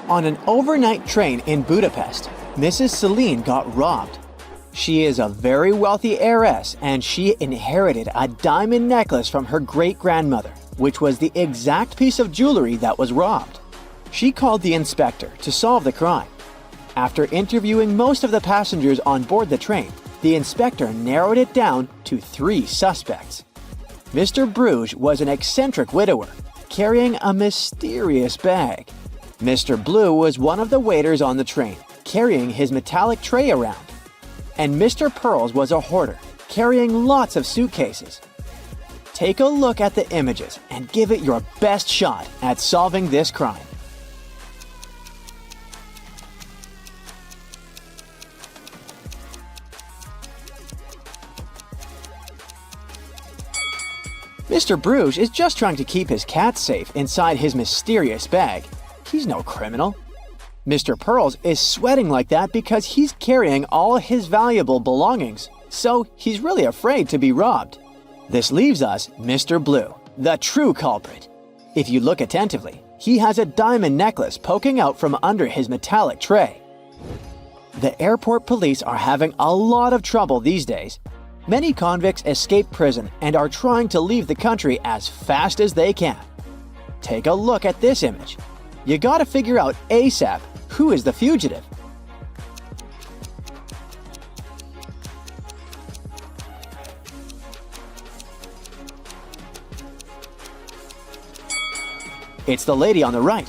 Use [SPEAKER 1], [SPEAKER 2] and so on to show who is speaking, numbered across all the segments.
[SPEAKER 1] On an overnight train in Budapest, Mrs. Celine got robbed. She is a very wealthy heiress and she inherited a diamond necklace from her great-grandmother, which was the exact piece of jewelry that was robbed. She called the inspector to solve the crime. After interviewing most of the passengers on board the train, the inspector narrowed it down to 3 suspects. Mr. Bruges was an eccentric widower, carrying a mysterious bag. Mr. Blue was one of the waiters on the train, carrying his metallic tray around. And Mr. Pearls was a hoarder, carrying lots of suitcases. Take a look at the images and give it your best shot at solving this crime. Mr. Bruges is just trying to keep his cat safe inside his mysterious bag. He's no criminal. Mr. Pearls is sweating like that because he's carrying all his valuable belongings, so he's really afraid to be robbed. This leaves us Mr. Blue, the true culprit. If you look attentively, he has a diamond necklace poking out from under his metallic tray. The airport police are having a lot of trouble these days. Many convicts escape prison and are trying to leave the country as fast as they can. Take a look at this image. You gotta figure out ASAP who is the fugitive. It's the lady on the right.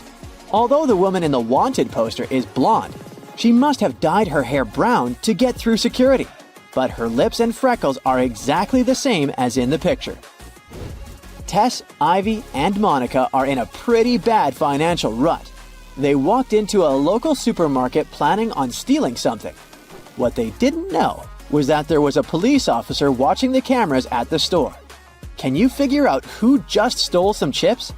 [SPEAKER 1] Although the woman in the wanted poster is blonde, she must have dyed her hair brown to get through security. But her lips and freckles are exactly the same as in the picture. Tess, Ivy, and Monica are in a pretty bad financial rut. They walked into a local supermarket planning on stealing something. What they didn't know was that there was a police officer watching the cameras at the store. Can you figure out who just stole some chips?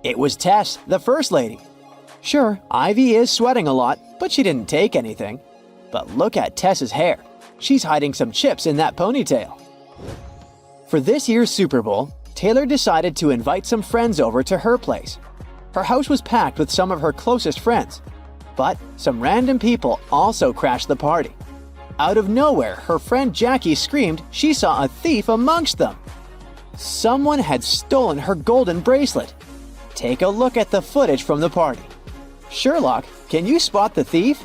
[SPEAKER 1] It was Tess, the first lady. Sure, Ivy is sweating a lot, but she didn't take anything. But look at Tess's hair. She's hiding some chips in that ponytail. For this year's Super Bowl, Taylor decided to invite some friends over to her place. Her house was packed with some of her closest friends. But some random people also crashed the party. Out of nowhere, her friend Jackie screamed she saw a thief amongst them. Someone had stolen her golden bracelet. Take a look at the footage from the party. Sherlock, can you spot the thief?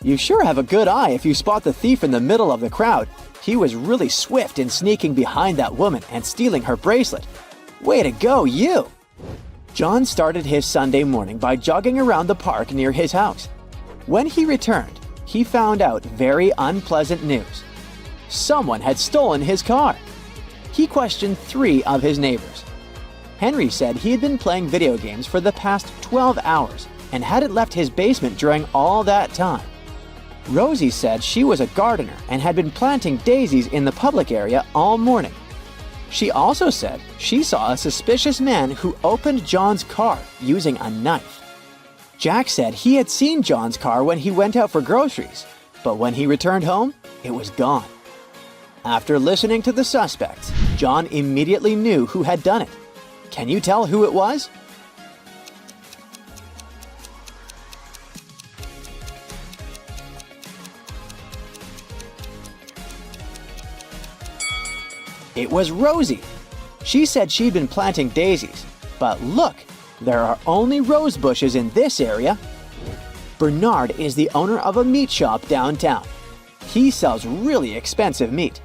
[SPEAKER 1] You sure have a good eye if you spot the thief in the middle of the crowd. He was really swift in sneaking behind that woman and stealing her bracelet. Way to go, you! John started his Sunday morning by jogging around the park near his house. When he returned, he found out very unpleasant news. Someone had stolen his car. He questioned 3 of his neighbors. Henry said he had been playing video games for the past 12 hours and hadn't left his basement during all that time. Rosie said she was a gardener and had been planting daisies in the public area all morning. She also said she saw a suspicious man who opened John's car using a knife. Jack said he had seen John's car when he went out for groceries, but when he returned home, it was gone. After listening to the suspects, John immediately knew who had done it. Can you tell who it was? It was Rosie. She said she'd been planting daisies, but look, there are only rose bushes in this area. Bernard is the owner of a meat shop downtown. He sells really expensive meat.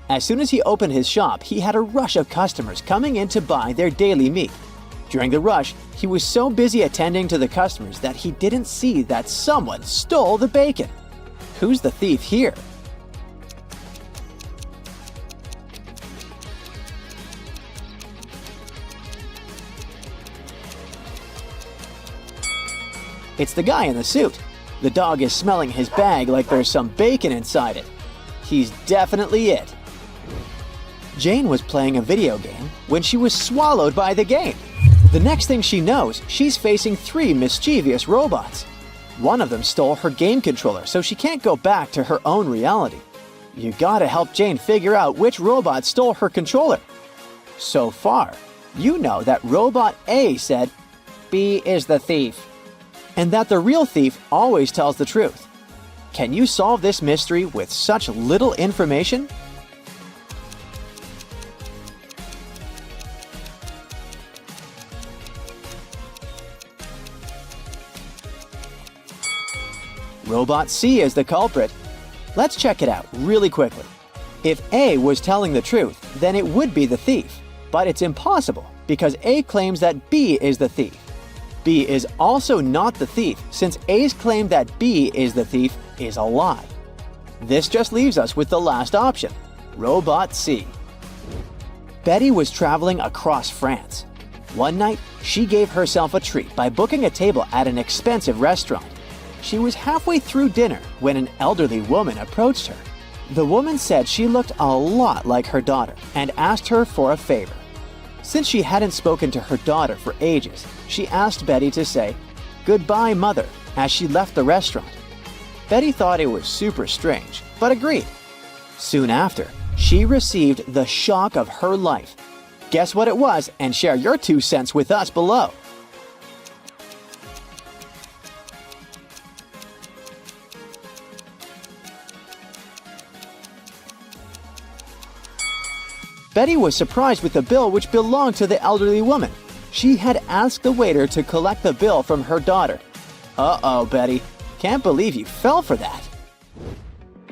[SPEAKER 1] As soon as he opened his shop, he had a rush of customers coming in to buy their daily meat. During the rush, he was so busy attending to the customers that he didn't see that someone stole the bacon. Who's the thief here? It's the guy in the suit. The dog is smelling his bag like there's some bacon inside it. He's definitely it. Jane was playing a video game when she was swallowed by the game. The next thing she knows, she's facing 3 mischievous robots. One of them stole her game controller, so she can't go back to her own reality. You gotta help Jane figure out which robot stole her controller. So far, you know that Robot A said, "B is the thief," and that the real thief always tells the truth. Can you solve this mystery with such little information? Robot C is the culprit. Let's check it out really quickly. If A was telling the truth, then it would be the thief. But it's impossible because A claims that B is the thief. B is also not the thief since A's claim that B is the thief is a lie. This just leaves us with the last option, Robot C. Betty was traveling across France. One night, she gave herself a treat by booking a table at an expensive restaurant. She was halfway through dinner when an elderly woman approached her. The woman said she looked a lot like her daughter and asked her for a favor. Since she hadn't spoken to her daughter for ages, she asked Betty to say, "Goodbye, Mother," as she left the restaurant. Betty thought it was super strange, but agreed. Soon after, she received the shock of her life. Guess what it was and share your 2 cents with us below. Betty was surprised with the bill which belonged to the elderly woman. She had asked the waiter to collect the bill from her daughter. Uh-oh, Betty. Can't believe you fell for that.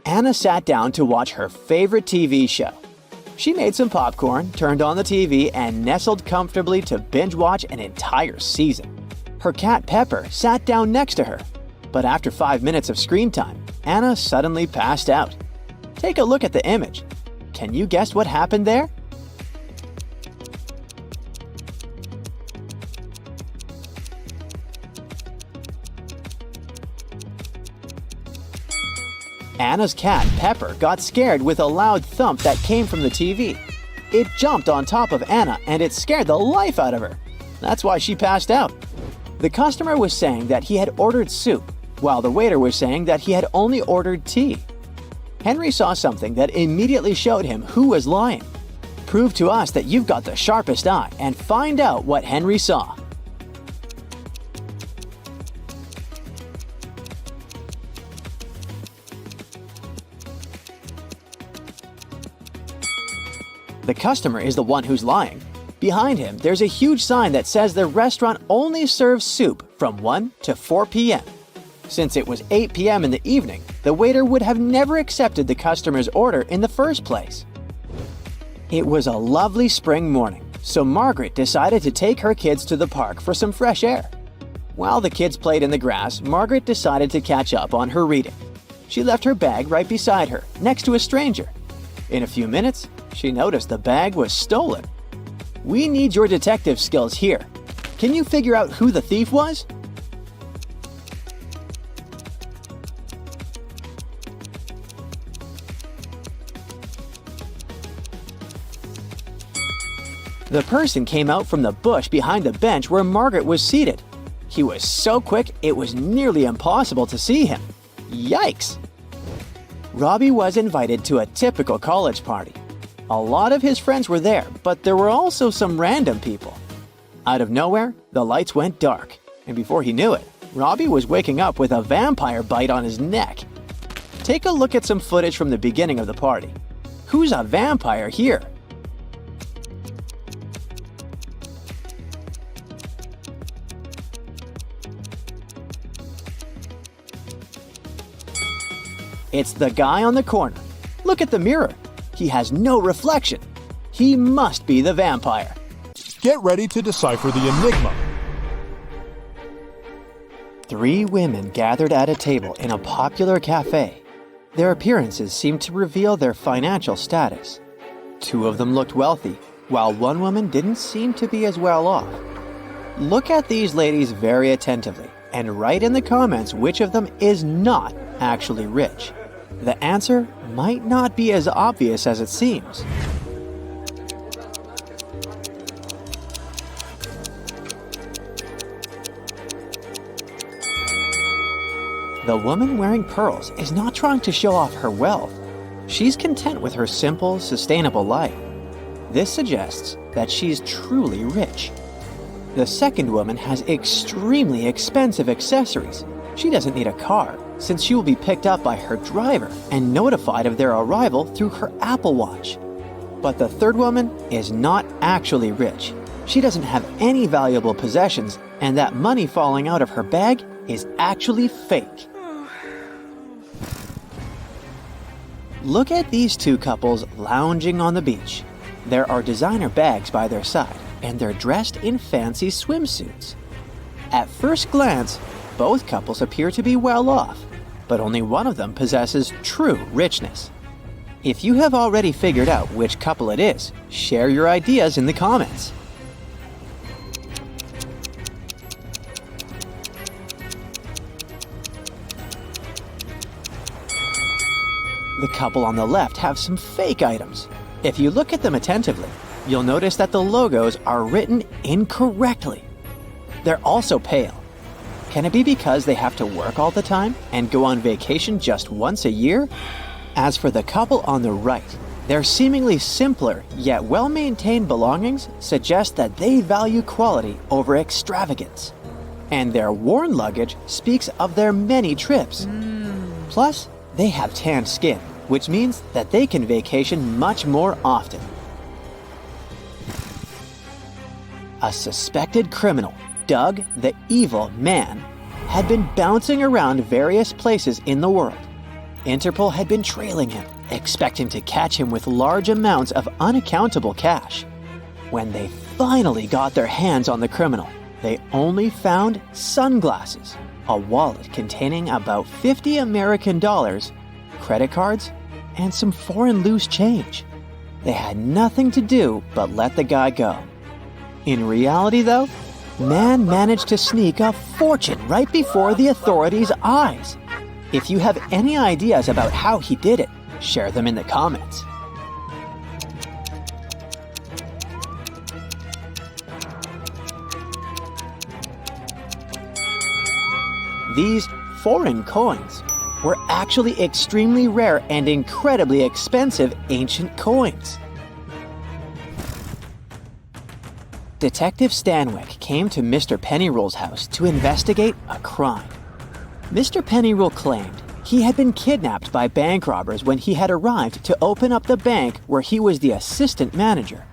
[SPEAKER 1] Anna sat down to watch her favorite TV show. She made some popcorn, turned on the TV, and nestled comfortably to binge-watch an entire season. Her cat Pepper sat down next to her. But after 5 minutes of screen time, Anna suddenly passed out. Take a look at the image. Can you guess what happened there? Anna's cat, Pepper, got scared with a loud thump that came from the TV. It jumped on top of Anna and it scared the life out of her. That's why she passed out. The customer was saying that he had ordered soup, while the waiter was saying that he had only ordered tea. Henry saw something that immediately showed him who was lying. Prove to us that you've got the sharpest eye and find out what Henry saw. The customer is the one who's lying. Behind him, there's a huge sign that says the restaurant only serves soup from 1 to 4 p.m. Since it was 8 p.m. in the evening, the waiter would have never accepted the customer's order in the first place. It was a lovely spring morning, so Margaret decided to take her kids to the park for some fresh air. While the kids played in the grass, Margaret decided to catch up on her reading. She left her bag right beside her, next to a stranger. In a few minutes, she noticed the bag was stolen. We need your detective skills here. Can you figure out who the thief was? The person came out from the bush behind the bench where Margaret was seated. He was so quick it was nearly impossible to see him. Yikes! Robbie was invited to a typical college party. A lot of his friends were there, but there were also some random people. Out of nowhere, the lights went dark, and before he knew it, Robbie was waking up with a vampire bite on his neck. Take a look at some footage from the beginning of the party. Who's a vampire here? It's the guy on the corner. Look at the mirror. He has no reflection. He must be the vampire.
[SPEAKER 2] Get ready to decipher the enigma.
[SPEAKER 1] 3 women gathered at a table in a popular cafe. Their appearances seemed to reveal their financial status. 2 of them looked wealthy, while 1 woman didn't seem to be as well off. Look at these ladies very attentively and write in the comments which of them is not actually rich. The answer might not be as obvious as it seems. The woman wearing pearls is not trying to show off her wealth. She's content with her simple, sustainable life. This suggests that she's truly rich. The second woman has extremely expensive accessories. She doesn't need a car, since she will be picked up by her driver and notified of their arrival through her Apple Watch. But the third woman is not actually rich. She doesn't have any valuable possessions, and that money falling out of her bag is actually fake. Look at these two couples lounging on the beach. There are designer bags by their side, and they're dressed in fancy swimsuits. At first glance, both couples appear to be well off, but only one of them possesses true richness. If you have already figured out which couple it is, share your ideas in the comments. The couple on the left have some fake items. If you look at them attentively, you'll notice that the logos are written incorrectly. They're also pale. Can it be because they have to work all the time and go on vacation just once a year? As for the couple on the right, their seemingly simpler yet well-maintained belongings suggest that they value quality over extravagance. And their worn luggage speaks of their many trips. Plus, they have tanned skin, which means that they can vacation much more often. A suspected criminal, Doug the Evil Man, had been bouncing around various places in the world. Interpol had been trailing him, expecting to catch him with large amounts of unaccountable cash. When they finally got their hands on the criminal, they only found sunglasses, a wallet containing about $50 American, credit cards, and some foreign loose change. They had nothing to do but let the guy go. In reality, though, Man managed to sneak a fortune right before the authorities' eyes. If you have any ideas about how he did it, share them in the comments. These foreign coins were actually extremely rare and incredibly expensive ancient coins. Detective Stanwyck came to Mr. Pennyroll's house to investigate a crime. Mr. Pennyroll claimed he had been kidnapped by bank robbers when he had arrived to open up the bank where he was the assistant manager.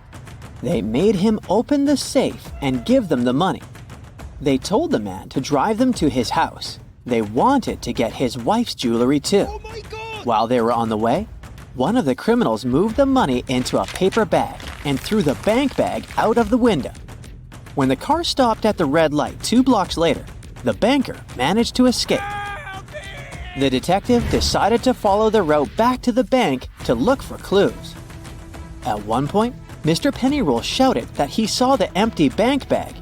[SPEAKER 1] They made him open the safe and give them the money. They told the man to drive them to his house. They wanted to get his wife's jewelry too.
[SPEAKER 3] Oh my God!
[SPEAKER 1] While they were on the way, one of the criminals moved the money into a paper bag and threw the bank bag out of the window. When the car stopped at the red light 2 blocks later, the banker managed to escape. The detective decided to follow the route back to the bank to look for clues. At one point, Mr. Pennyroll shouted that he saw the empty bank bag,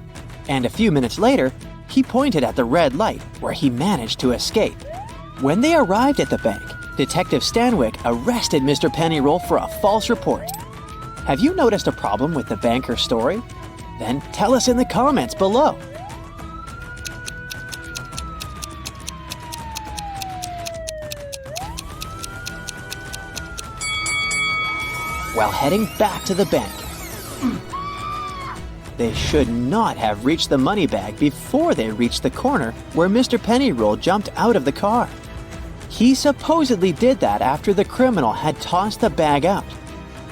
[SPEAKER 1] and a few minutes later, he pointed at the red light where he managed to escape. When they arrived at the bank, Detective Stanwyck arrested Mr. Pennyroll for a false report. Have you noticed a problem with the banker's story? Then tell us in the comments below. While heading back to the bank, they should not have reached the money bag before they reached the corner where Mr. Pennyroll jumped out of the car. He supposedly did that after the criminal had tossed the bag out.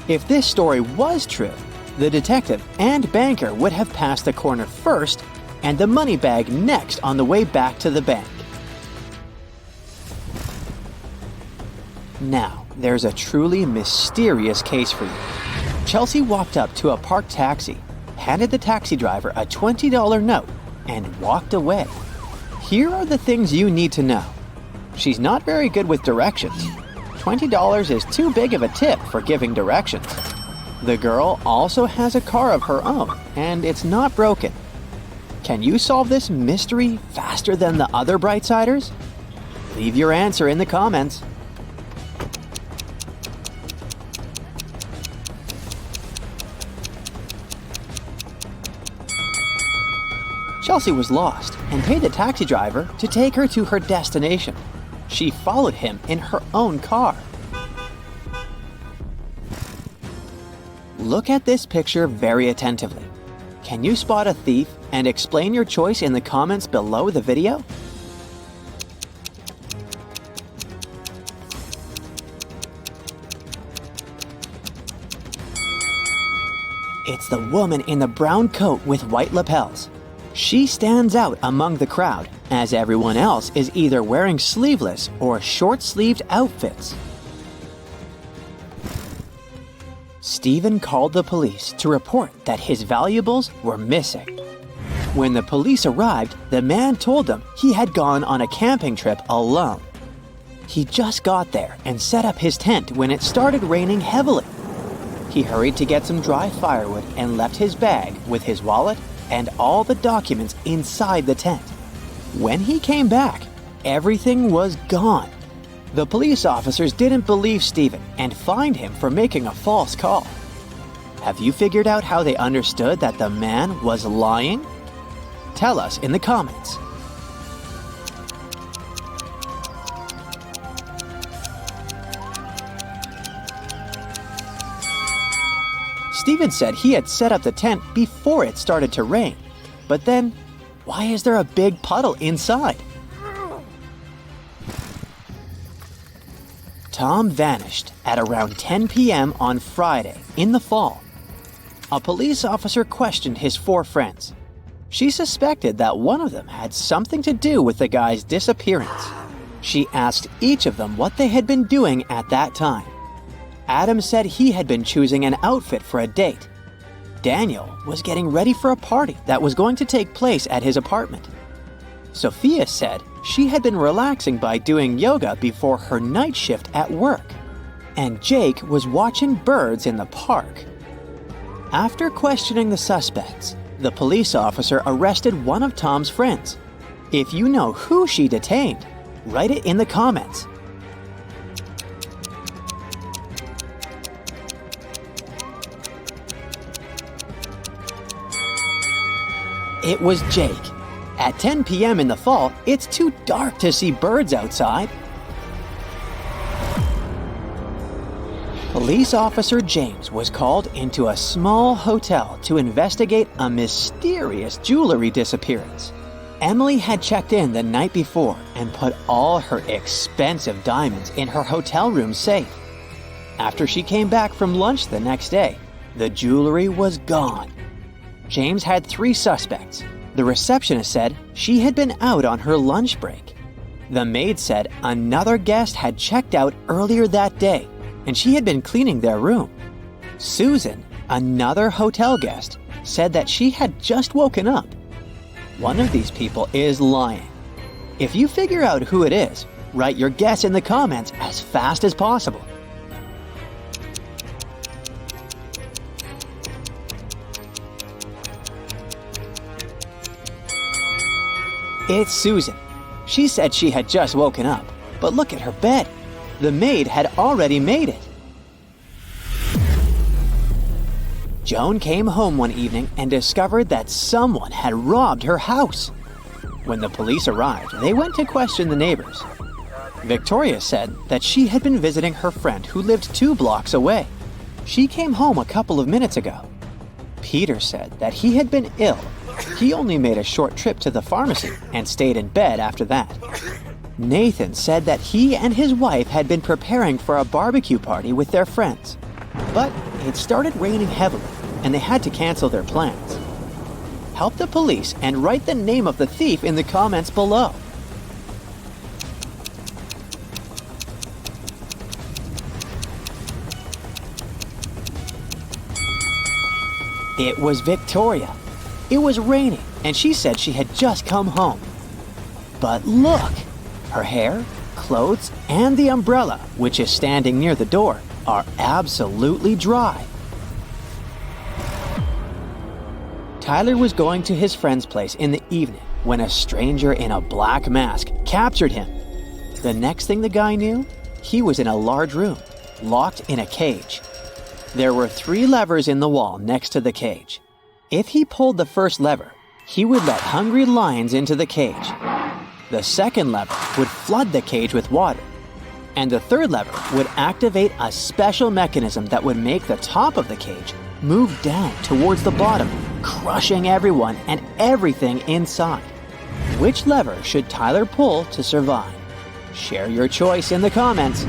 [SPEAKER 1] If this story was true, the detective and banker would have passed the corner first and the money bag next on the way back to the bank. Now, there's a truly mysterious case for you. Chelsea walked up to a parked taxi, handed the taxi driver a $20 note, and walked away. Here are the things you need to know. She's not very good with directions. $20 is too big of a tip for giving directions. The girl also has a car of her own, and it's not broken. Can you solve this mystery faster than the other Brightsiders? Leave your answer in the comments. Chelsea was lost and paid the taxi driver to take her to her destination. She followed him in her own car. Look at this picture very attentively. Can you spot a thief and explain your choice in the comments below the video? It's the woman in the brown coat with white lapels. She stands out among the crowd, as everyone else is either wearing sleeveless or short-sleeved outfits. Stephen called the police to report that his valuables were missing. When the police arrived, the man told them he had gone on a camping trip alone. He just got there and set up his tent when it started raining heavily. He hurried to get some dry firewood and left his bag with his wallet and all the documents inside the tent. When he came back, everything was gone. The police officers didn't believe Stephen and fined him for making a false call. Have you figured out how they understood that the man was lying? Tell us in the comments. Stephen said he had set up the tent before it started to rain. But then, why is there a big puddle inside? Tom vanished at around 10 p.m. on Friday in the fall. A police officer questioned his 4 friends. She suspected that one of them had something to do with the guy's disappearance. She asked each of them what they had been doing at that time. Adam said he had been choosing an outfit for a date. Daniel was getting ready for a party that was going to take place at his apartment. Sophia said she had been relaxing by doing yoga before her night shift at work. And Jake was watching birds in the park. After questioning the suspects, the police officer arrested one of Tom's friends. If you know who she detained, write it in the comments. It was Jake. At 10 p.m. in the fall, it's too dark to see birds outside. Police officer James was called into a small hotel to investigate a mysterious jewelry disappearance. Emily had checked in the night before and put all her expensive diamonds in her hotel room safe. After she came back from lunch the next day, the jewelry was gone. James had 3 suspects. The receptionist said she had been out on her lunch break. The maid said another guest had checked out earlier that day, and she had been cleaning their room. Susan, another hotel guest, said that she had just woken up. One of these people is lying. If you figure out who it is, write your guess in the comments as fast as possible. It's Susan. She said she had just woken up, but look at her bed. The maid had already made it. Joan came home one evening and discovered that someone had robbed her house. When the police arrived, they went to question the neighbors. Victoria said that she had been visiting her friend who lived 2 blocks away. She came home a couple of minutes ago. Peter said that he had been ill. He only made a short trip to the pharmacy and stayed in bed after that. Nathan said that he and his wife had been preparing for a barbecue party with their friends. But it started raining heavily, and they had to cancel their plans. Help the police and write the name of the thief in the comments below. It was Victoria. It was raining, and she said she had just come home. But look! Her hair, clothes, and the umbrella, which is standing near the door, are absolutely dry. Tyler was going to his friend's place in the evening when a stranger in a black mask captured him. The next thing the guy knew, he was in a large room, locked in a cage. There were 3 levers in the wall next to the cage. If he pulled the first lever, He would let hungry lions into the cage. The second lever would flood the cage with water. And the third lever would activate a special mechanism that would make the top of the cage move down towards the bottom, crushing everyone and everything inside. Which lever should Tyler pull to survive? Share your choice in the comments.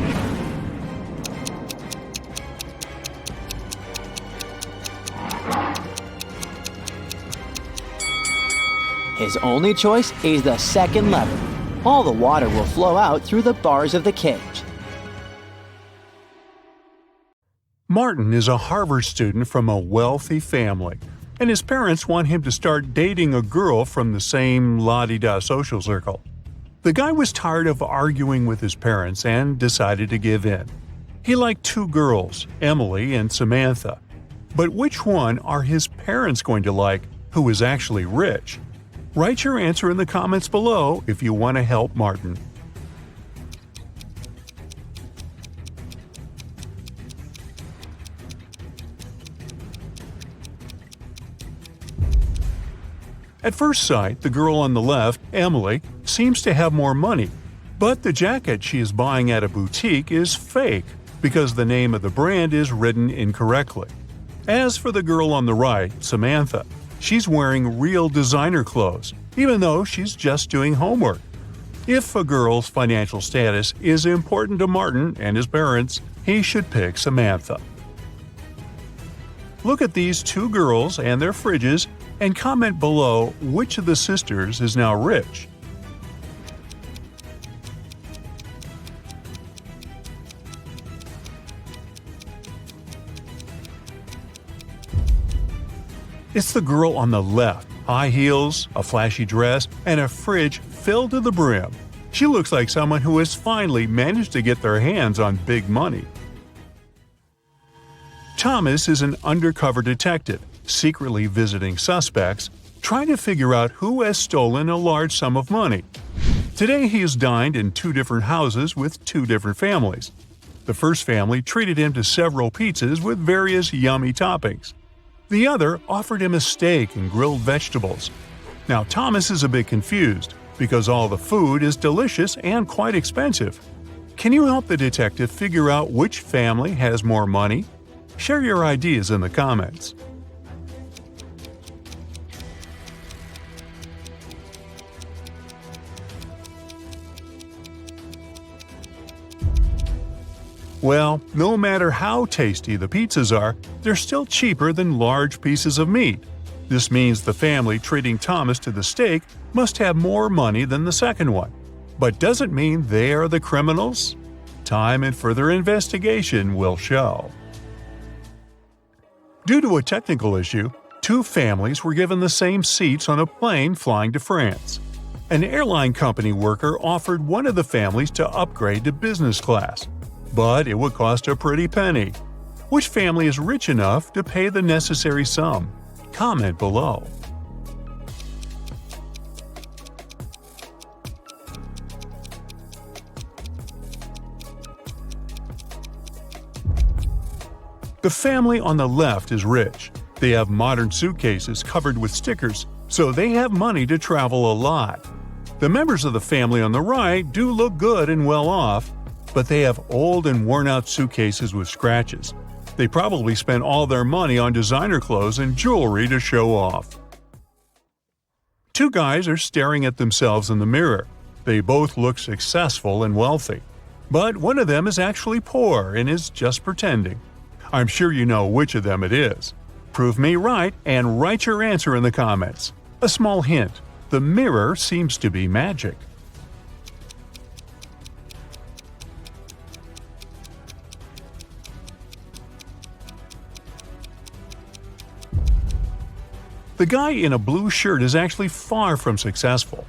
[SPEAKER 1] His only choice is the second lever. All the water will flow out through the bars of the cage.
[SPEAKER 2] Martin is a Harvard student from a wealthy family, and his parents want him to start dating a girl from the same la-di-da social circle. The guy was tired of arguing with his parents and decided to give in. He liked two girls, Emily and Samantha. But which one are his parents going to like, who is actually rich? Write your answer in the comments below if you want to help Martin. At first sight, the girl on the left, Emily, seems to have more money, but the jacket she is buying at a boutique is fake because the name of the brand is written incorrectly. As for the girl on the right, Samantha, she's wearing real designer clothes, even though she's just doing homework. If a girl's financial status is important to Martin and his parents, he should pick Samantha. Look at these two girls and their fridges and comment below which of the sisters is now rich. It's the girl on the left. High heels, a flashy dress, and a fridge filled to the brim. She looks like someone who has finally managed to get their hands on big money. Thomas is an undercover detective, secretly visiting suspects, trying to figure out who has stolen a large sum of money. Today he has dined in two different houses with two different families. The first family treated him to several pizzas with various yummy toppings. The other offered him a steak and grilled vegetables. Now Thomas is a bit confused, because all the food is delicious and quite expensive. Can you help the detective figure out which family has more money? Share your ideas in the comments. Well, no matter how tasty the pizzas are, they're still cheaper than large pieces of meat. This means the family treating Thomas to the steak must have more money than the second one. But does it mean they are the criminals? Time and further investigation will show. Due to a technical issue, two families were given the same seats on a plane flying to France. An airline company worker offered one of the families to upgrade to business class, but it would cost a pretty penny. Which family is rich enough to pay the necessary sum? Comment below. The family on the left is rich. They have modern suitcases covered with stickers, so they have money to travel a lot. The members of the family on the right do look good and well off, but they have old and worn-out suitcases with scratches. They probably spent all their money on designer clothes and jewelry to show off. Two guys are staring at themselves in the mirror. They both look successful and wealthy. But one of them is actually poor and is just pretending. I'm sure you know which of them it is. Prove me right and write your answer in the comments. A small hint: the mirror seems to be magic. The guy in a blue shirt is actually far from successful.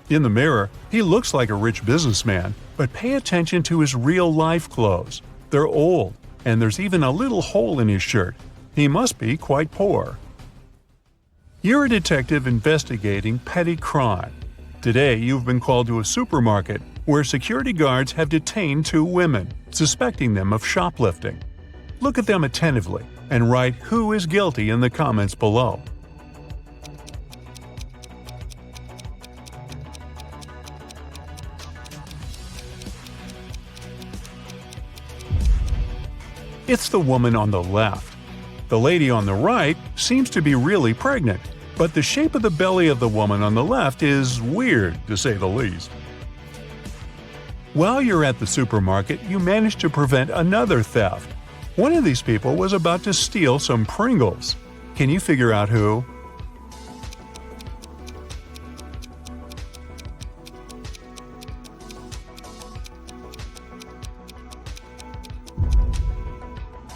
[SPEAKER 2] In the mirror, he looks like a rich businessman, but pay attention to his real-life clothes. They're old, and there's even a little hole in his shirt. He must be quite poor. You're a detective investigating petty crime. Today, you've been called to a supermarket where security guards have detained two women, suspecting them of shoplifting. Look at them attentively and write who is guilty in the comments below. It's the woman on the left. The lady on the right seems to be really pregnant, but the shape of the belly of the woman on the left is weird, to say the least. While you're at the supermarket, you manage to prevent another theft. One of these people was about to steal some Pringles. Can you figure out who?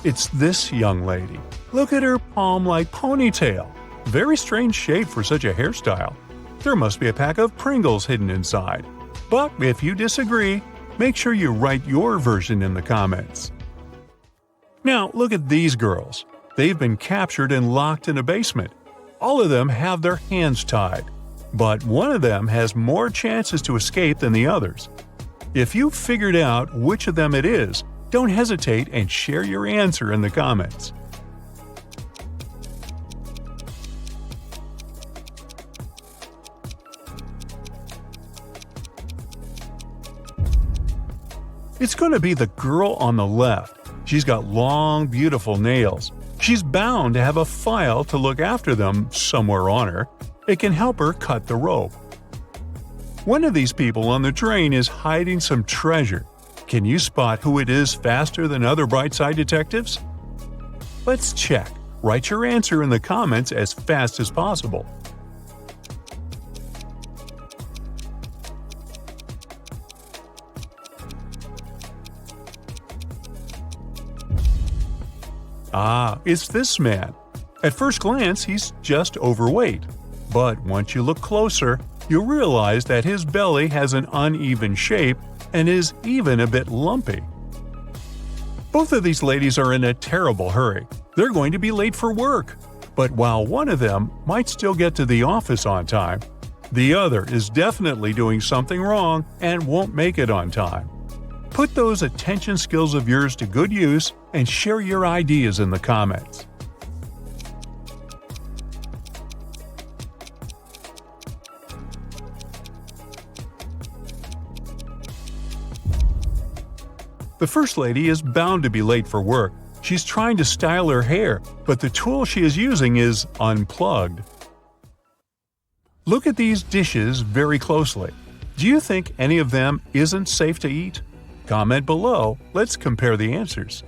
[SPEAKER 2] It's this young lady. Look at her palm-like ponytail. Very strange shape for such a hairstyle. There must be a pack of Pringles hidden inside. But if you disagree, make sure you write your version in the comments. Now look at these girls. They've been captured and locked in a basement. All of them have their hands tied. But one of them has more chances to escape than the others. If you've figured out which of them it is, don't hesitate and share your answer in the comments. It's going to be the girl on the left. She's got long, beautiful nails. She's bound to have a file to look after them somewhere on her. It can help her cut the rope. One of these people on the train is hiding some treasure. Can you spot who it is faster than other Brightside detectives? Let's check. Write your answer in the comments as fast as possible. It's this man. At first glance, he's just overweight. But once you look closer, you'll realize that his belly has an uneven shape and is even a bit lumpy. Both of these ladies are in a terrible hurry. They're going to be late for work. But while one of them might still get to the office on time, the other is definitely doing something wrong and won't make it on time. Put those attention skills of yours to good use and share your ideas in the comments. The first lady is bound to be late for work. She's trying to style her hair, but the tool she is using is unplugged. Look at these dishes very closely. Do you think any of them isn't safe to eat? Comment below. Let's compare the answers.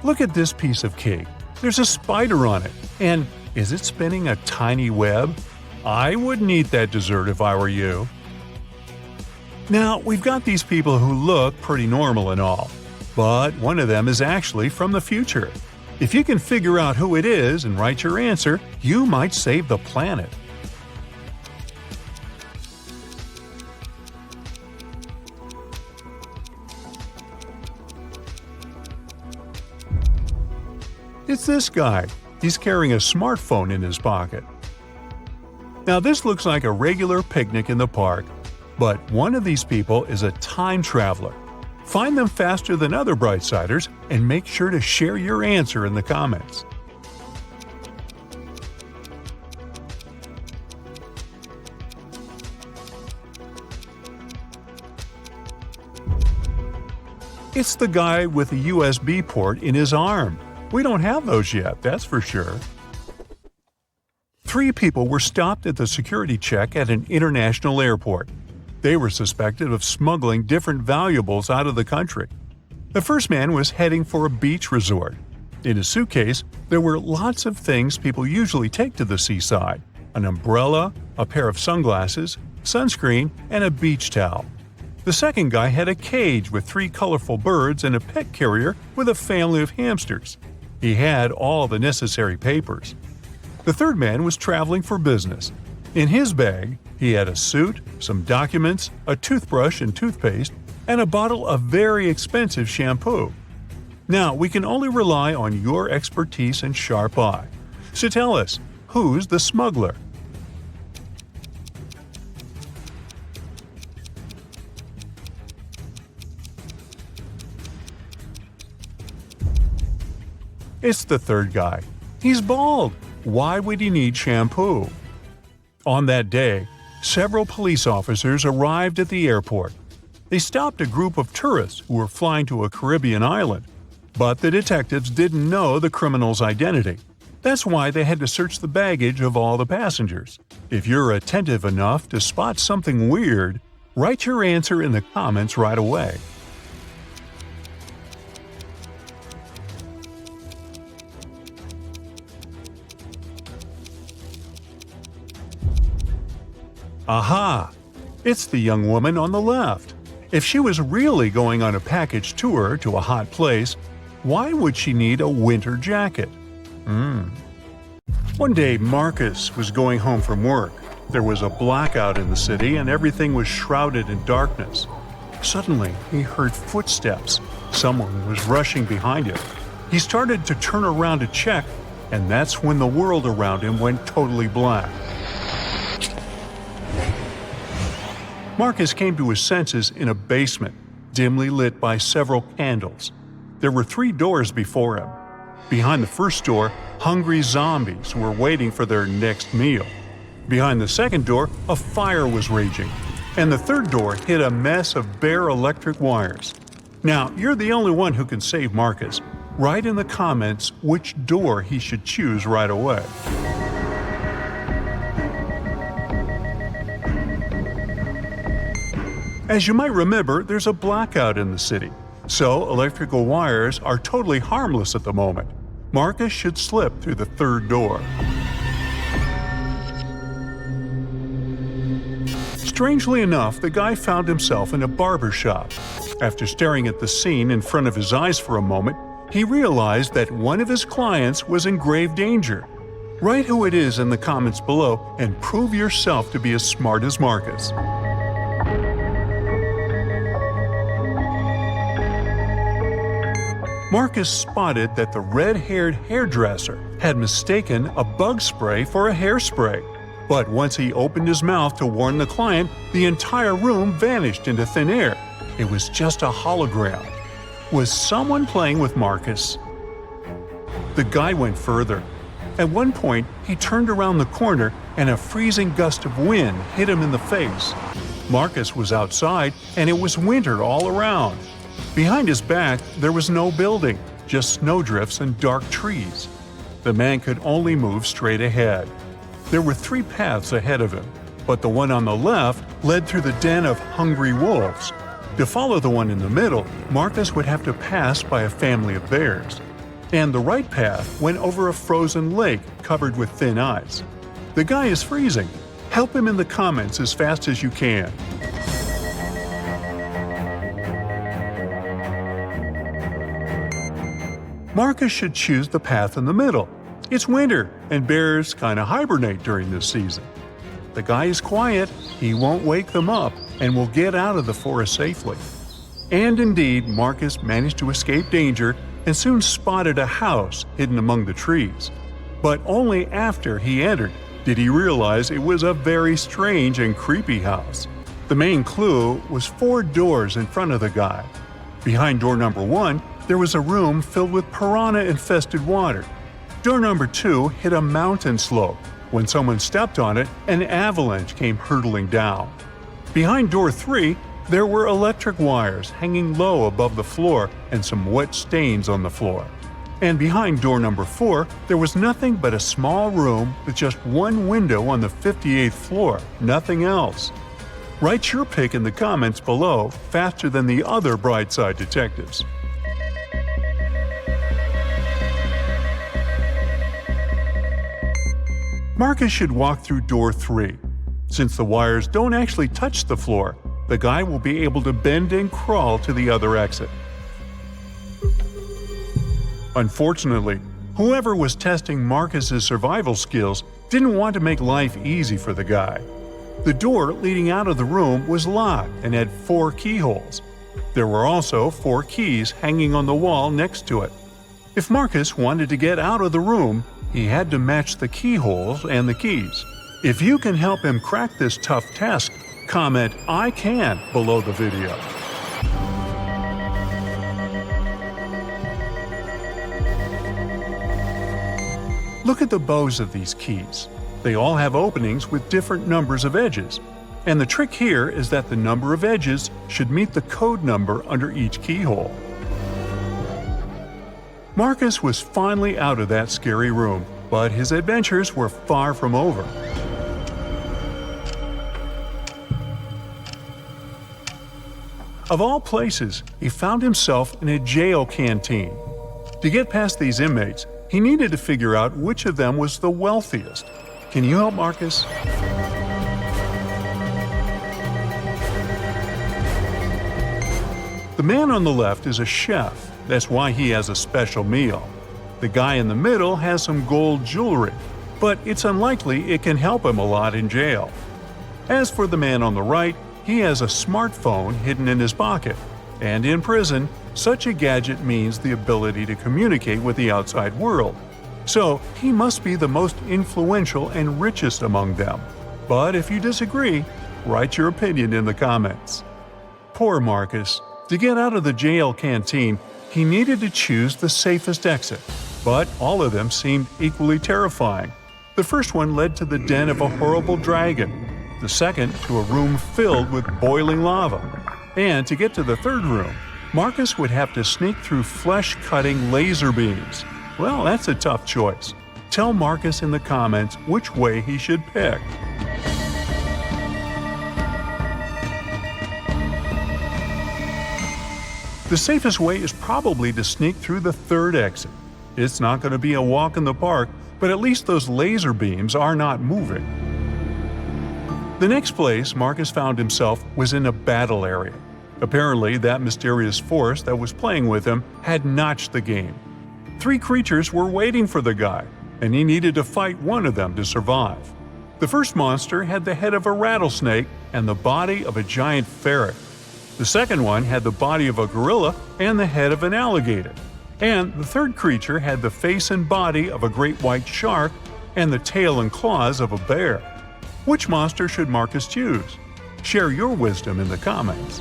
[SPEAKER 2] Look at this piece of cake. There's a spider on it. And is it spinning a tiny web? I wouldn't eat that dessert if I were you. Now, we've got these people who look pretty normal and all, but one of them is actually from the future. If you can figure out who it is and write your answer, you might save the planet. It's this guy. He's carrying a smartphone in his pocket. Now this looks like a regular picnic in the park, but one of these people is a time traveler. Find them faster than other Brightsiders and make sure to share your answer in the comments. It's the guy with a USB port in his arm. We don't have those yet, that's for sure. 3 people were stopped at the security check at an international airport. They were suspected of smuggling different valuables out of the country. The first man was heading for a beach resort. In his suitcase, there were lots of things people usually take to the seaside: an umbrella, a pair of sunglasses, sunscreen, and a beach towel. The second guy had a cage with 3 colorful birds and a pet carrier with a family of hamsters. He had all the necessary papers. The third man was traveling for business. In his bag, he had a suit, some documents, a toothbrush and toothpaste, and a bottle of very expensive shampoo. Now, we can only rely on your expertise and sharp eye. So tell us, who's the smuggler? It's the third guy. He's bald. Why would he need shampoo? On that day, several police officers arrived at the airport. They stopped a group of tourists who were flying to a Caribbean island. But the detectives didn't know the criminal's identity. That's why they had to search the baggage of all the passengers. If you're attentive enough to spot something weird, write your answer in the comments right away. Aha! It's the young woman on the left. If she was really going on a package tour to a hot place, why would she need a winter jacket? One day, Marcus was going home from work. There was a blackout in the city and everything was shrouded in darkness. Suddenly, he heard footsteps. Someone was rushing behind him. He started to turn around to check, and that's when the world around him went totally black. Marcus came to his senses in a basement, dimly lit by several candles. There were 3 doors before him. Behind the first door, hungry zombies were waiting for their next meal. Behind the second door, a fire was raging. And the third door hid a mess of bare electric wires. Now, you're the only one who can save Marcus. Write in the comments which door he should choose right away. As you might remember, there's a blackout in the city, so electrical wires are totally harmless at the moment. Marcus should slip through the third door. Strangely enough, the guy found himself in a barber shop. After staring at the scene in front of his eyes for a moment, he realized that one of his clients was in grave danger. Write who it is in the comments below and prove yourself to be as smart as Marcus. Marcus spotted that the red-haired hairdresser had mistaken a bug spray for a hairspray. But once he opened his mouth to warn the client, the entire room vanished into thin air. It was just a hologram. Was someone playing with Marcus? The guy went further. At one point, he turned around the corner and a freezing gust of wind hit him in the face. Marcus was outside and it was winter all around. Behind his back, there was no building, just snowdrifts and dark trees. The man could only move straight ahead. There were 3 paths ahead of him, but the one on the left led through the den of hungry wolves. To follow the one in the middle, Marcus would have to pass by a family of bears. And the right path went over a frozen lake covered with thin ice. The guy is freezing. Help him in the comments as fast as you can. Marcus should choose the path in the middle. It's winter, and bears kinda hibernate during this season. The guy is quiet, he won't wake them up, and will get out of the forest safely. And indeed, Marcus managed to escape danger and soon spotted a house hidden among the trees. But only after he entered did he realize it was a very strange and creepy house. The main clue was 4 doors in front of the guy. Behind door number 1, there was a room filled with piranha-infested water. Door number 2 hit a mountain slope. When someone stepped on it, an avalanche came hurtling down. Behind door 3, there were electric wires hanging low above the floor and some wet stains on the floor. And behind door number 4, there was nothing but a small room with just one window on the 58th floor, nothing else. Write your pick in the comments below faster than the other Brightside detectives. Marcus should walk through door 3. Since the wires don't actually touch the floor, the guy will be able to bend and crawl to the other exit. Unfortunately, whoever was testing Marcus's survival skills didn't want to make life easy for the guy. The door leading out of the room was locked and had 4 keyholes. There were also 4 keys hanging on the wall next to it. If Marcus wanted to get out of the room, he had to match the keyholes and the keys. If you can help him crack this tough task, comment "I can" below the video. Look at the bows of these keys. They all have openings with different numbers of edges. And the trick here is that the number of edges should meet the code number under each keyhole. Marcus was finally out of that scary room, but his adventures were far from over. Of all places, he found himself in a jail canteen. To get past these inmates, he needed to figure out which of them was the wealthiest. Can you help Marcus? The man on the left is a chef. That's why he has a special meal. The guy in the middle has some gold jewelry, but it's unlikely it can help him a lot in jail. As for the man on the right, he has a smartphone hidden in his pocket. And in prison, such a gadget means the ability to communicate with the outside world. So he must be the most influential and richest among them. But if you disagree, write your opinion in the comments. Poor Marcus. To get out of the jail canteen, he needed to choose the safest exit. But all of them seemed equally terrifying. The first one led to the den of a horrible dragon. The second to a room filled with boiling lava. And to get to the third room, Marcus would have to sneak through flesh-cutting laser beams. Well, that's a tough choice. Tell Marcus in the comments which way he should pick. The safest way is probably to sneak through the third exit. It's not going to be a walk in the park, but at least those laser beams are not moving. The next place Marcus found himself was in a battle area. Apparently, that mysterious force that was playing with him had notched the game. 3 creatures were waiting for the guy, and he needed to fight one of them to survive. The first monster had the head of a rattlesnake and the body of a giant ferret. The second one had the body of a gorilla and the head of an alligator. And the third creature had the face and body of a great white shark and the tail and claws of a bear. Which monster should Marcus choose? Share your wisdom in the comments.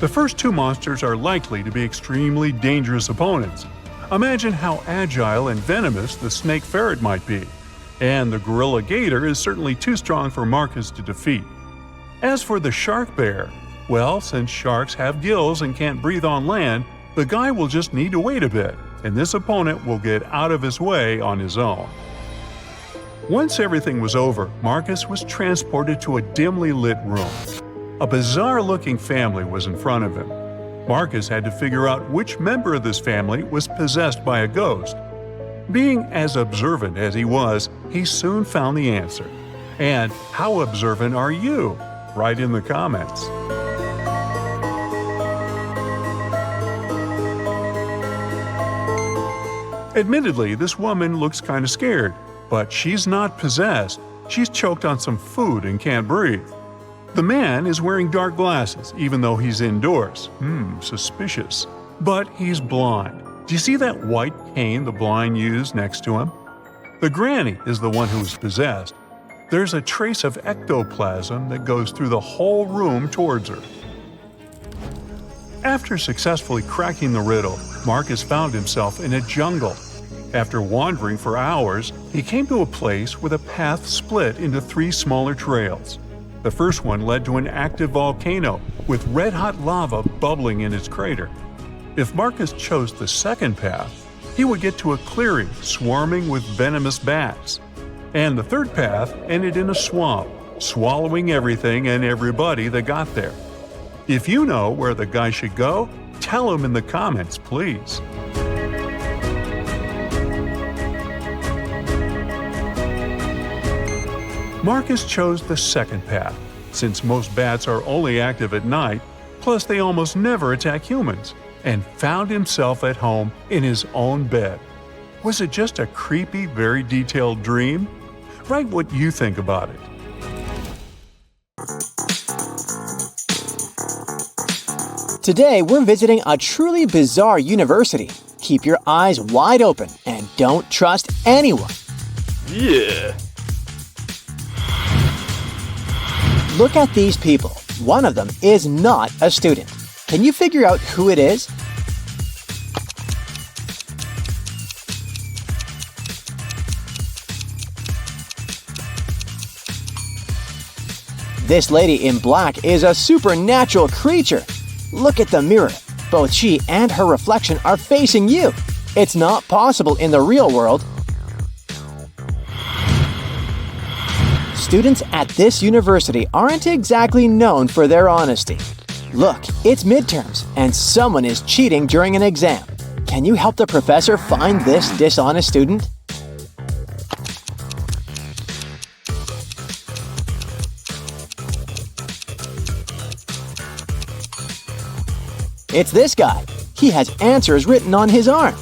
[SPEAKER 2] The first 2 monsters are likely to be extremely dangerous opponents. Imagine how agile and venomous the snake ferret might be. And the gorilla gator is certainly too strong for Marcus to defeat. As for the shark bear, well, since sharks have gills and can't breathe on land, the guy will just need to wait a bit, and this opponent will get out of his way on his own. Once everything was over, Marcus was transported to a dimly lit room. A bizarre-looking family was in front of him. Marcus had to figure out which member of this family was possessed by a ghost. Being as observant as he was, he soon found the answer. And how observant are you? Write in the comments. Admittedly, this woman looks kind of scared, but she's not possessed. She's choked on some food and can't breathe. The man is wearing dark glasses, even though he's indoors. Suspicious. But he's blind. Do you see that white cane the blind use next to him? The granny is the one who is possessed. There's a trace of ectoplasm that goes through the whole room towards her. After successfully cracking the riddle, Marcus found himself in a jungle. After wandering for hours, he came to a place where the path split into 3 smaller trails. The first one led to an active volcano with red-hot lava bubbling in its crater. If Marcus chose the second path, he would get to a clearing swarming with venomous bats. And the third path ended in a swamp, swallowing everything and everybody that got there. If you know where the guy should go, tell him in the comments, please. Marcus chose the second path, since most bats are only active at night, plus they almost never attack humans, and found himself at home in his own bed. Was it just a creepy, very detailed dream? Write what you think about it.
[SPEAKER 1] Today, we're visiting a truly bizarre university. Keep your eyes wide open and don't trust anyone.
[SPEAKER 3] Yeah.
[SPEAKER 1] Look at these people. One of them is not a student. Can you figure out who it is? This lady in black is a supernatural creature. Look at the mirror. Both she and her reflection are facing you. It's not possible in the real world. Students at this university aren't exactly known for their honesty. Look, it's midterms, and someone is cheating during an exam. Can you help the professor find this dishonest student? It's this guy. He has answers written on his arm.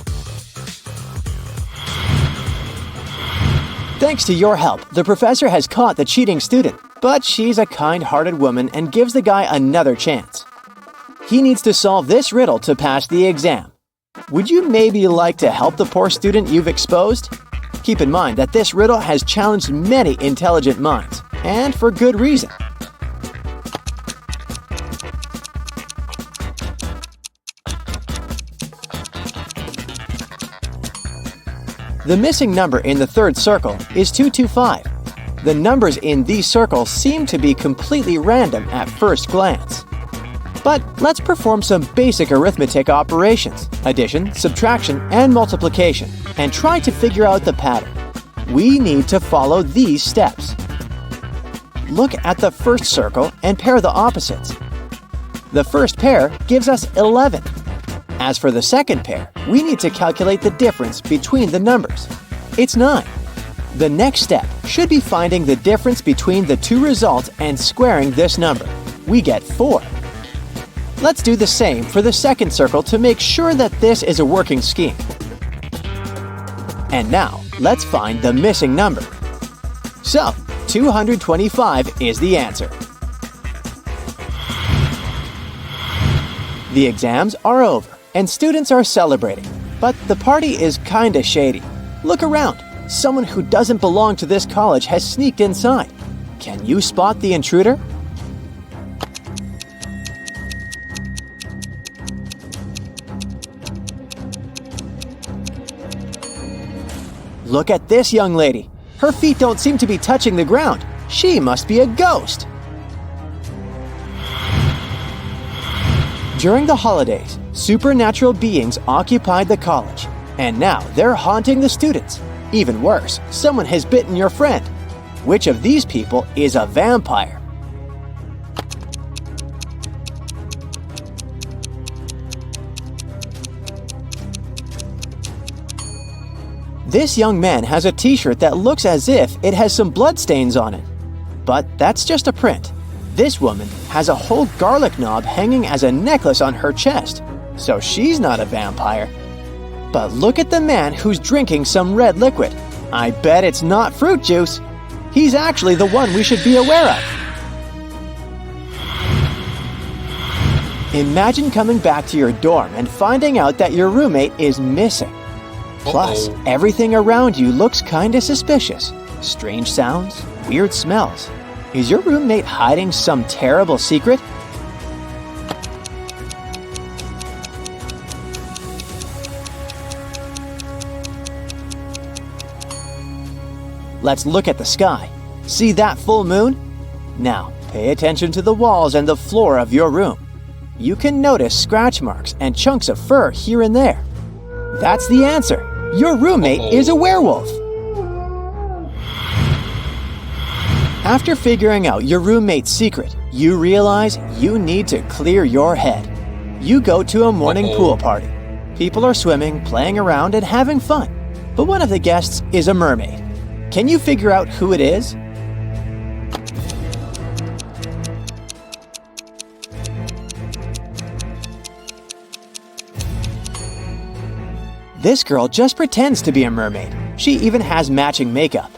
[SPEAKER 1] Thanks to your help, the professor has caught the cheating student, but she's a kind-hearted woman and gives the guy another chance. He needs to solve this riddle to pass the exam. Would you maybe like to help the poor student you've exposed? Keep in mind that this riddle has challenged many intelligent minds, and for good reason. The missing number in the third circle is 225. The numbers in these circles seem to be completely random at first glance. But let's perform some basic arithmetic operations, addition, subtraction, and multiplication, and try to figure out the pattern. We need to follow these steps. Look at the first circle and pair the opposites. The first pair gives us 11. As for the second pair, we need to calculate the difference between the numbers. It's 9. The next step should be finding the difference between the two results and squaring this number. We get 4. Let's do the same for the second circle to make sure that this is a working scheme. And now, let's find the missing number. So, 225 is the answer. The exams are over, and students are celebrating. But the party is kinda shady. Look around. Someone who doesn't belong to this college has sneaked inside. Can you spot the intruder? Look at this young lady. Her feet don't seem to be touching the ground. She must be a ghost. During the holidays, supernatural beings occupied the college, and now they're haunting the students. Even worse, someone has bitten your friend. Which of these people is a vampire? This young man has a t-shirt that looks as if it has some bloodstains on it. But that's just a print. This woman has a whole garlic knob hanging as a necklace on her chest, so she's not a vampire. But look at the man who's drinking some red liquid. I bet it's not fruit juice. He's actually the one we should be aware of. Imagine coming back to your dorm and finding out that your roommate is missing. Plus, everything around you looks kinda suspicious. Strange sounds, weird smells. Is your roommate hiding some terrible secret? Let's look at the sky. See that full moon? Now, pay attention to the walls and the floor of your room. You can notice scratch marks and chunks of fur here and there. That's the answer. Your roommate is a werewolf. After figuring out your roommate's secret, you realize you need to clear your head. You go to a morning pool party. People are swimming, playing around, and having fun. But one of the guests is a mermaid. Can you figure out who it is? This girl just pretends to be a mermaid. She even has matching makeup.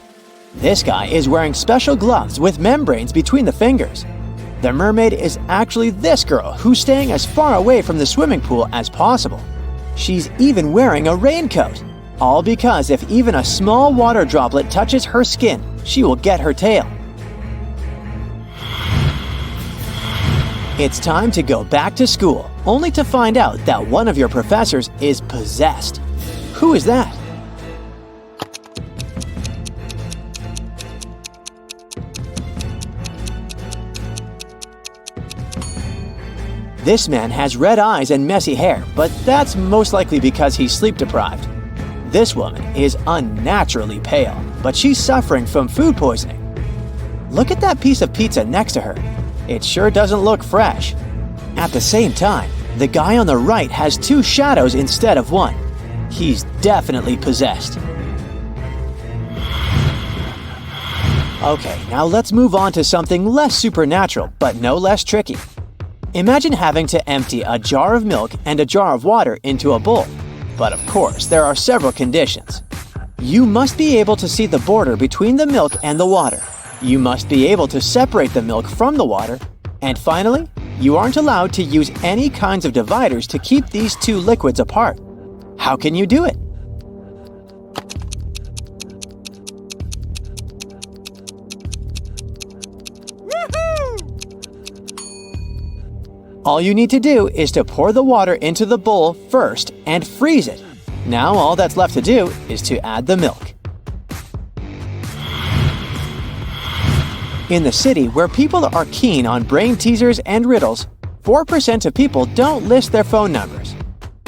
[SPEAKER 1] This guy is wearing special gloves with membranes between the fingers. The mermaid is actually this girl who's staying as far away from the swimming pool as possible. She's even wearing a raincoat. All because if even a small water droplet touches her skin, she will get her tail. It's time to go back to school, only to find out that one of your professors is possessed. Who is that? This man has red eyes and messy hair, but that's most likely because he's sleep-deprived. This woman is unnaturally pale, but she's suffering from food poisoning. Look at that piece of pizza next to her. It sure doesn't look fresh. At the same time, the guy on the right has two shadows instead of one. He's definitely possessed. Okay, now let's move on to something less supernatural, but no less tricky. Imagine having to empty a jar of milk and a jar of water into a bowl. But of course, there are several conditions. You must be able to see the border between the milk and the water. You must be able to separate the milk from the water. And finally, you aren't allowed to use any kinds of dividers to keep these two liquids apart. How can you do it? All you need to do is to pour the water into the bowl first and freeze it. Now all that's left to do is to add the milk. In the city where people are keen on brain teasers and riddles, 4% of people don't list their phone numbers.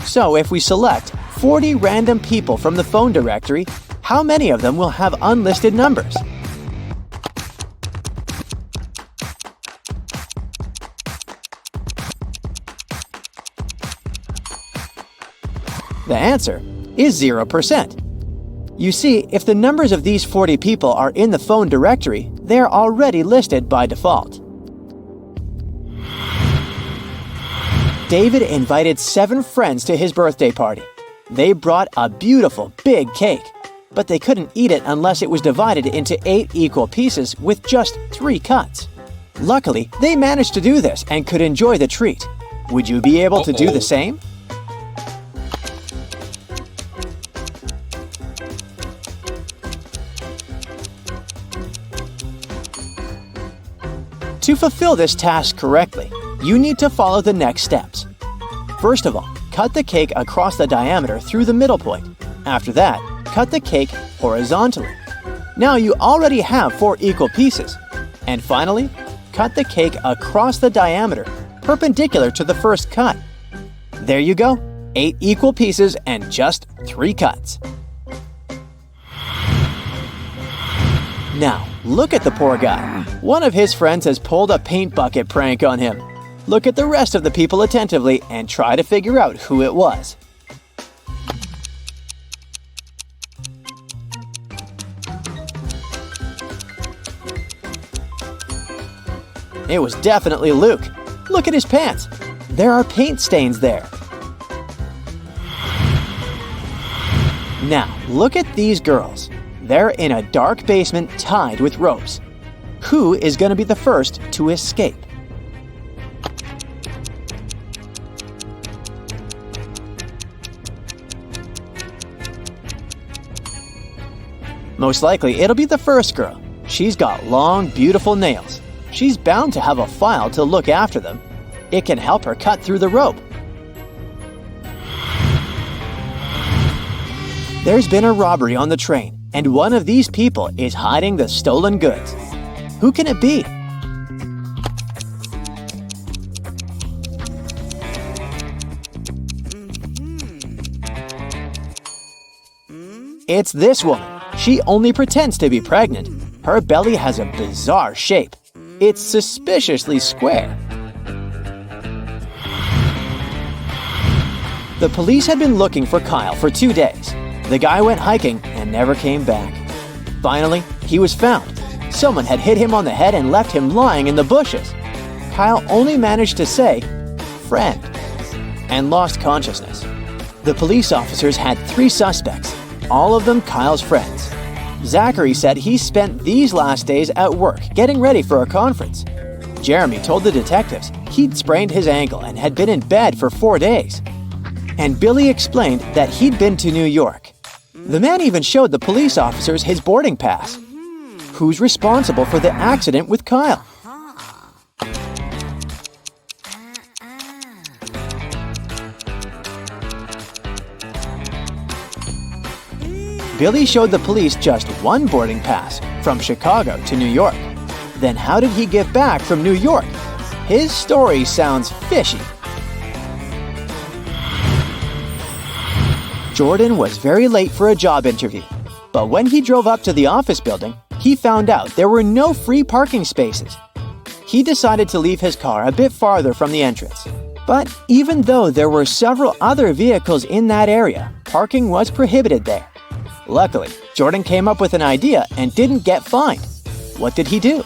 [SPEAKER 1] So if we select 40 random people from the phone directory, how many of them will have unlisted numbers? The answer is 0%. You see, if the numbers of these 40 people are in the phone directory, they're already listed by default. David invited 7 friends to his birthday party. They brought a beautiful big cake, but they couldn't eat it unless it was divided into 8 equal pieces with just 3 cuts. Luckily, they managed to do this and could enjoy the treat. Would you be able to do the same? To fulfill this task correctly, you need to follow the next steps. First of all, cut the cake across the diameter through the middle point. After that, cut the cake horizontally. Now you already have 4 equal pieces. And finally, cut the cake across the diameter, perpendicular to the first cut. There you go, 8 equal pieces and just 3 cuts. Now, look at the poor guy. One of his friends has pulled a paint bucket prank on him. Look at the rest of the people attentively and try to figure out who it was. It was definitely Luke. Look at his pants. There are paint stains there. Now, look at these girls. They're in a dark basement tied with ropes. Who is going to be the first to escape? Most likely, it'll be the first girl. She's got long, beautiful nails. She's bound to have a file to look after them. It can help her cut through the rope. There's been a robbery on the train, and one of these people is hiding the stolen goods. Who can it be? It's this woman. She only pretends to be pregnant. Her belly has a bizarre shape. It's suspiciously square. The police had been looking for Kyle for 2 days. The guy went hiking and never came back. Finally, he was found. Someone had hit him on the head and left him lying in the bushes. Kyle only managed to say, "Friend," and lost consciousness. The police officers had 3 suspects, all of them Kyle's friends. Zachary said he spent these last days at work getting ready for a conference. Jeremy told the detectives he'd sprained his ankle and had been in bed for 4 days. And Billy explained that he'd been to New York. The man even showed the police officers his boarding pass. Who's responsible for the accident with Kyle? Billy showed the police just one boarding pass from Chicago to New York. Then how did he get back from New York? His story sounds fishy. Jordan was very late for a job interview, but when he drove up to the office building, he found out there were no free parking spaces. He decided to leave his car a bit farther from the entrance. But even though there were several other vehicles in that area, parking was prohibited there. Luckily, Jordan came up with an idea and didn't get fined. What did he do?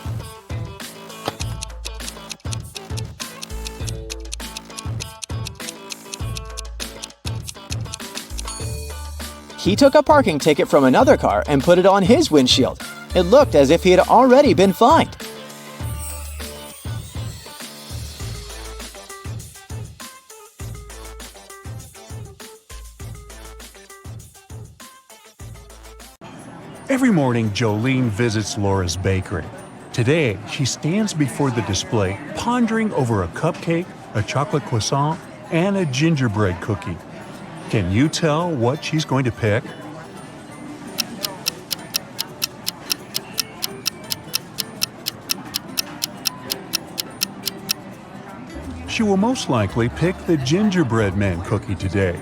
[SPEAKER 1] He took a parking ticket from another car and put it on his windshield. It looked as if he had already been fined.
[SPEAKER 2] Every morning, Jolene visits Laura's bakery. Today, she stands before the display, pondering over a cupcake, a chocolate croissant, and a gingerbread cookie. Can you tell what she's going to pick? She will most likely pick the gingerbread man cookie today.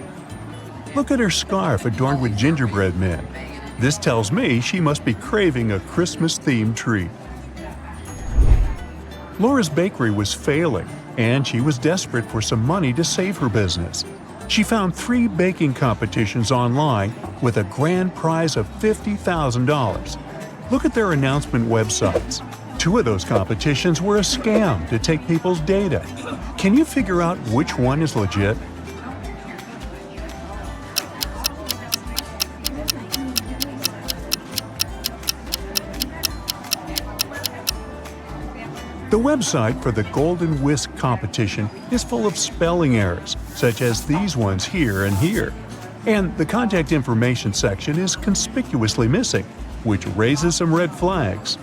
[SPEAKER 2] Look at her scarf adorned with gingerbread men. This tells me she must be craving a Christmas-themed treat. Laura's bakery was failing, and she was desperate for some money to save her business. She found 3 baking competitions online with a grand prize of $50,000. Look at their announcement websites. 2 of those competitions were a scam to take people's data. Can you figure out which one is legit? The website for the Golden Whisk competition is full of spelling errors, such as these ones here and here. And the contact information section is conspicuously missing, which raises some red flags.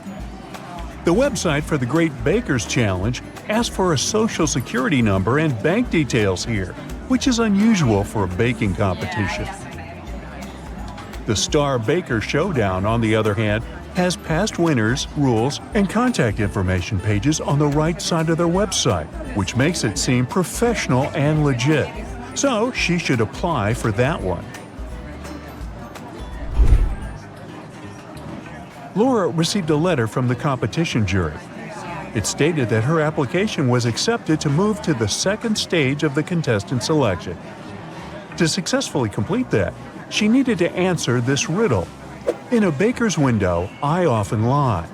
[SPEAKER 2] The website for the Great Bakers Challenge asks for a social security number and bank details here, which is unusual for a baking competition. The Star Baker Showdown, on the other hand, has past winners, rules, and contact information pages on the right side of their website, which makes it seem professional and legit. So she should apply for that one. Laura received a letter from the competition jury. It stated that her application was accepted to move to the second stage of the contestant selection. To successfully complete that, she needed to answer this riddle. In a baker's window, I often lie.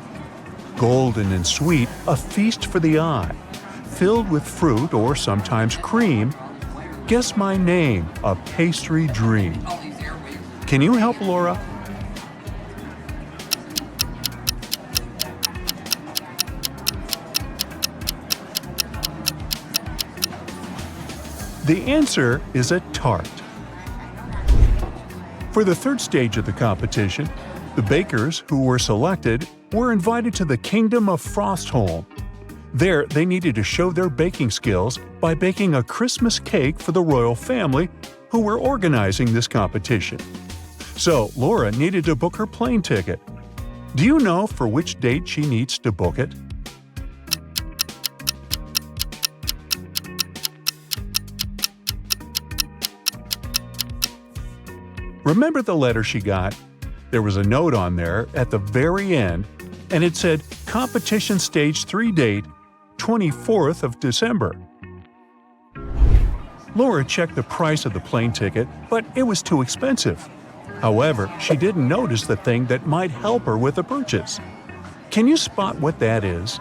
[SPEAKER 2] Golden and sweet, a feast for the eye. Filled with fruit or sometimes cream. Guess my name, a pastry dream. Can you help Laura? The answer is a tart. For the third stage of the competition, the bakers who were selected were invited to the Kingdom of Frostholm. There, they needed to show their baking skills by baking a Christmas cake for the royal family who were organizing this competition. So, Laura needed to book her plane ticket. Do you know for which date she needs to book it? Remember the letter she got? There was a note on there at the very end, and it said, Competition Stage 3 date, 24th of December. Laura checked the price of the plane ticket, but it was too expensive. However, she didn't notice the thing that might help her with the purchase. Can you spot what that is?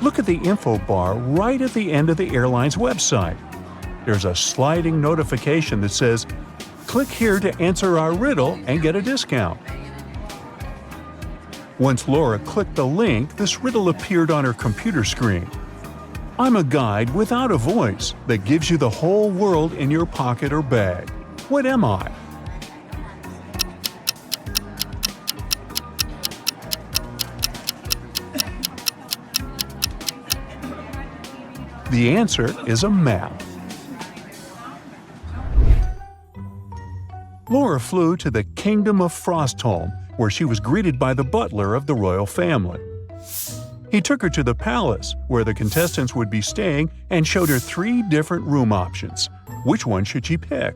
[SPEAKER 2] Look at the info bar right at the end of the airline's website. There's a sliding notification that says, click here to answer our riddle and get a discount. Once Laura clicked the link, this riddle appeared on her computer screen. I'm a guide without a voice that gives you the whole world in your pocket or bag. What am I? The answer is a map. Laura flew to the Kingdom of Frostholm, where she was greeted by the butler of the royal family. He took her to the palace, where the contestants would be staying, and showed her 3 different room options. Which one should she pick?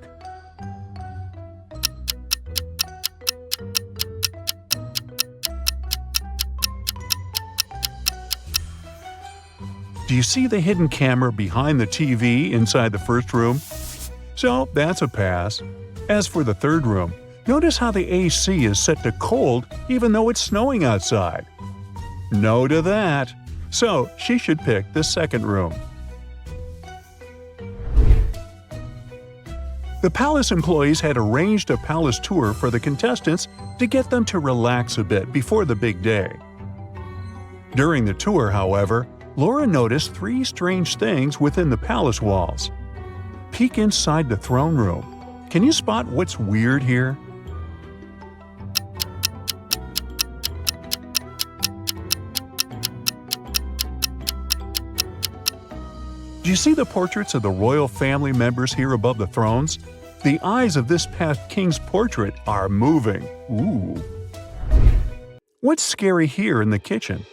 [SPEAKER 2] Do you see the hidden camera behind the TV inside the first room? So that's a pass. As for the third room, notice how the AC is set to cold even though it's snowing outside. No to that. So she should pick the second room. The palace employees had arranged a palace tour for the contestants to get them to relax a bit before the big day. During the tour, however, Laura noticed 3 strange things within the palace walls. Peek inside the throne room. Can you spot what's weird here? Do you see the portraits of the royal family members here above the thrones? The eyes of this past king's portrait are moving. Ooh. What's scary here in the kitchen?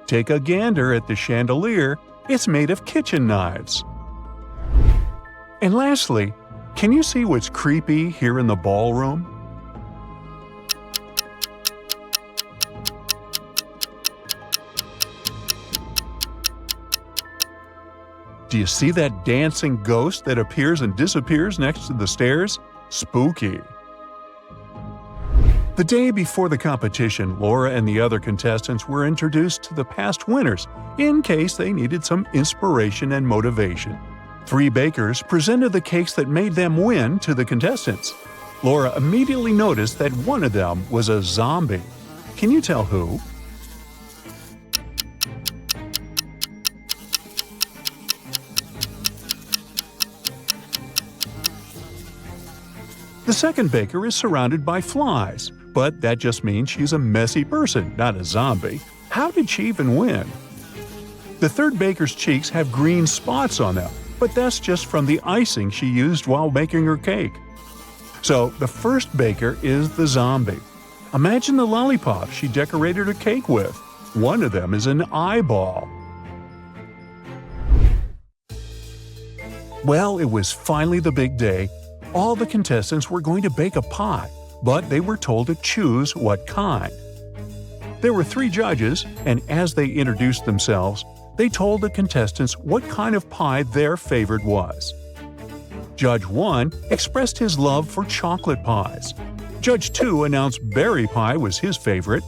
[SPEAKER 2] Take a gander at the chandelier. It's made of kitchen knives. And lastly, can you see what's creepy here in the ballroom? Do you see that dancing ghost that appears and disappears next to the stairs? Spooky. The day before the competition, Laura and the other contestants were introduced to the past winners in case they needed some inspiration and motivation. 3 bakers presented the cakes that made them win to the contestants. Laura immediately noticed that one of them was a zombie. Can you tell who? The second baker is surrounded by flies, but that just means she's a messy person, not a zombie. How did she even win? The third baker's cheeks have green spots on them, but that's just from the icing she used while making her cake. So the first baker is the zombie. Imagine the lollipop she decorated her cake with. One of them is an eyeball. Well, it was finally the big day. All the contestants were going to bake a pie, but they were told to choose what kind. There were 3 judges, and as they introduced themselves, they told the contestants what kind of pie their favorite was. Judge 1 expressed his love for chocolate pies. Judge 2 announced berry pie was his favorite.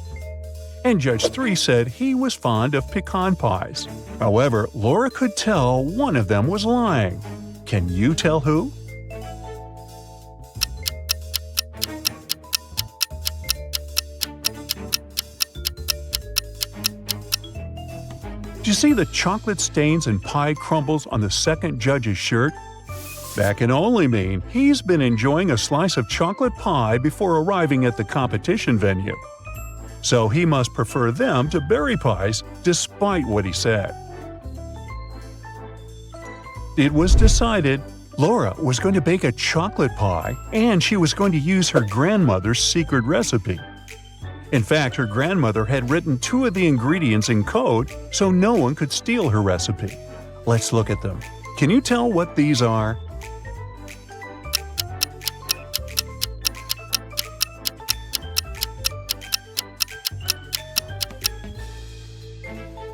[SPEAKER 2] And Judge 3 said he was fond of pecan pies. However, Laura could tell one of them was lying. Can you tell who? Do you see the chocolate stains and pie crumbles on the second judge's shirt? That can only mean he's been enjoying a slice of chocolate pie before arriving at the competition venue. So he must prefer them to berry pies, despite what he said. It was decided Laura was going to bake a chocolate pie, and she was going to use her grandmother's secret recipe. In fact, her grandmother had written 2 of the ingredients in code so no one could steal her recipe. Let's look at them. Can you tell what these are?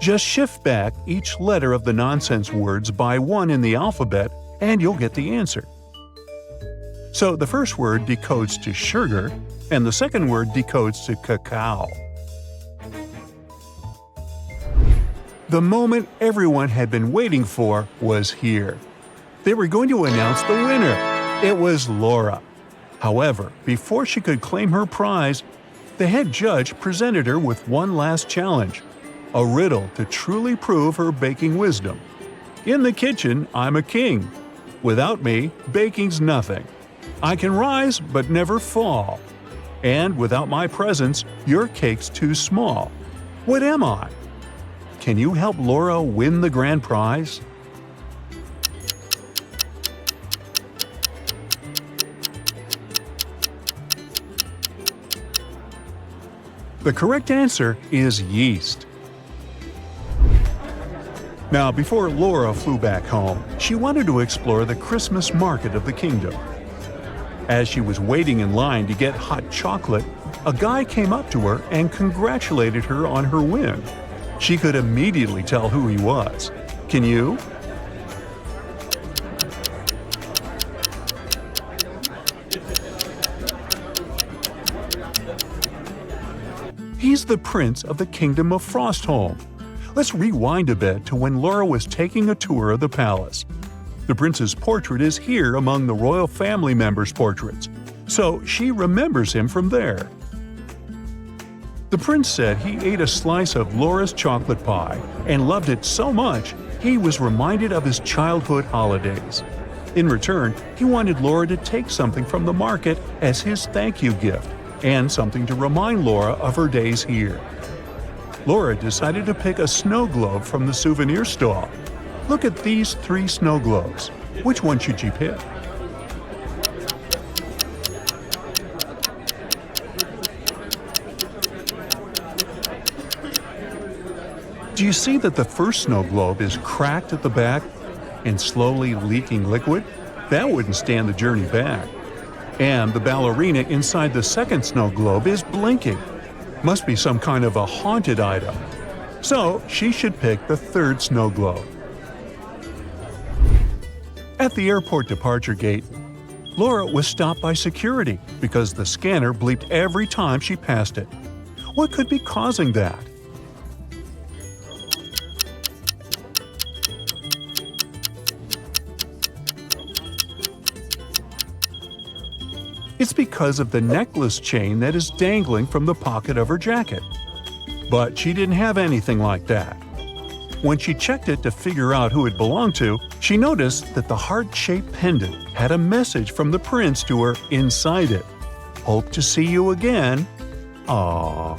[SPEAKER 2] Just shift back each letter of the nonsense words by 1 in the alphabet, and you'll get the answer. So the first word decodes to sugar, and the second word decodes to cacao. The moment everyone had been waiting for was here. They were going to announce the winner. It was Laura. However, before she could claim her prize, the head judge presented her with one last challenge, a riddle to truly prove her baking wisdom. In the kitchen, I'm a king. Without me, baking's nothing. I can rise but never fall. And without my presence, your cake's too small. What am I? Can you help Laura win the grand prize? The correct answer is yeast. Now, before Laura flew back home, she wanted to explore the Christmas market of the kingdom. As she was waiting in line to get hot chocolate, a guy came up to her and congratulated her on her win. She could immediately tell who he was. Can you? He's the prince of the kingdom of Frostholm. Let's rewind a bit to when Laura was taking a tour of the palace. The prince's portrait is here among the royal family members' portraits, so she remembers him from there. The prince said he ate a slice of Laura's chocolate pie and loved it so much he was reminded of his childhood holidays. In return, he wanted Laura to take something from the market as his thank you gift and something to remind Laura of her days here. Laura decided to pick a snow globe from the souvenir stall. Look at these 3 snow globes. Which one should she pick? Do you see that the first snow globe is cracked at the back and slowly leaking liquid? That wouldn't stand the journey back. And the ballerina inside the second snow globe is blinking. Must be some kind of a haunted item. So she should pick the third snow globe. At the airport departure gate, Laura was stopped by security because the scanner bleeped every time she passed it. What could be causing that? It's because of the necklace chain that is dangling from the pocket of her jacket. But she didn't have anything like that. When she checked it to figure out who it belonged to, she noticed that the heart-shaped pendant had a message from the prince to her inside it. Hope to see you again. Aww.